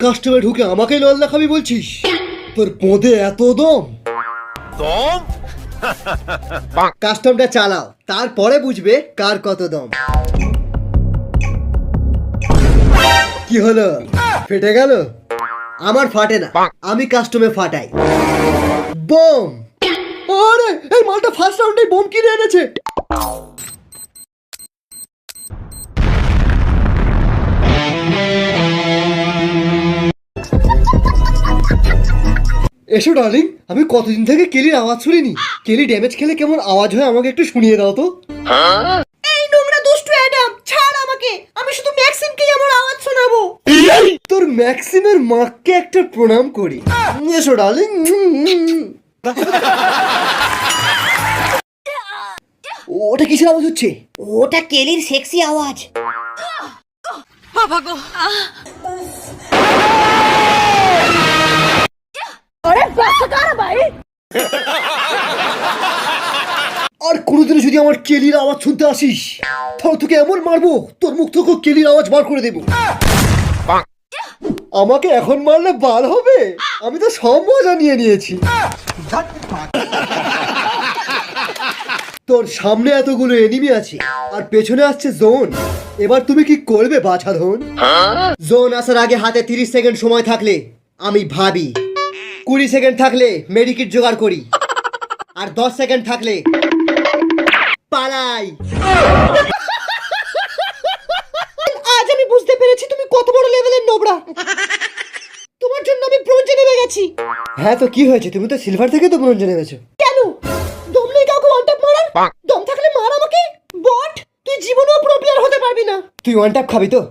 কাস্টমে ঢুকে আমাকেই লল দেখাবি বলছিস? তোর পোঁদে এত দম? দম? কাস্টমটা চালাও, তারপরে বুঝবে কার কত দম। কি হলো, ফেটে গেল? আমার ফাটে না, আমি কাস্টমে ফাটাই। বোম! আরে এই মালটা ফার্স্ট রাউন্ডে বোম কিনে এনেছে। এসো ডার্লিং, আমি কতদিন থেকে কেলির আওয়াজ শুনিনি। কেলি ড্যামেজ খেলে কেমন আওয়াজ হয় আমাকে একটু শুনিয়ে দাও তো। এই নোংরা দুষ্টু অ্যাডাম, ছাড় আমাকে, আমি শুধু ম্যাক্সিমকেই আমার আওয়াজ শোনাবো। তোর ম্যাক্সিমের মাকে একটা প্রণাম করি। এসো ডার্লিং। ওটা কিসের আওয়াজ হচ্ছে? ওটা কেলির সেক্সি আওয়াজ। আরে বাচ্চা কারা ভাই? আর কোনোদিনও যদি আমার কেলির আওয়াজ শুনতে আসিস, তাহলে তোকে এমন মারবো তোর মুখ থেকে কেলির আওয়াজ বার করে দেবো। আমাকে এখন মারলে বার হবে? আমি তো সব মজা নিয়ে নিয়েছি। তোর সামনে এতগুলো এনিমি আছে আর পেছনে আসছে জোন। এবার তুমি কি করবে বাছাধন? জোন আসার আগে হাতে 30 সেকেন্ড সময় থাকলে আমি ভাবি, 20 সেকেন্ড থাকলে মেডিকিট জোগাড় করি, আর 10 সেকেন্ড থাকলে পালাই। আজ আমি বুঝতে পেরেছি তুমি কত বড় লেভেলের নোবরা। তোমার জন্য আমি ব্রোঞ্জে নেমে গেছি। হ্যাঁ তো কি হয়েছে, তুমি তো সিলভার থেকে তো ব্রোঞ্জে নেমেছো। কেন? দম নেই কাউকে ওয়ান ট্যাপ মারার? দম থাকলে মার আমাকে। বট, তুই জীবনেও প্রো প্লেয়ার হতে পারবি না। তুই ওয়ান ট্যাপ খাবি তো?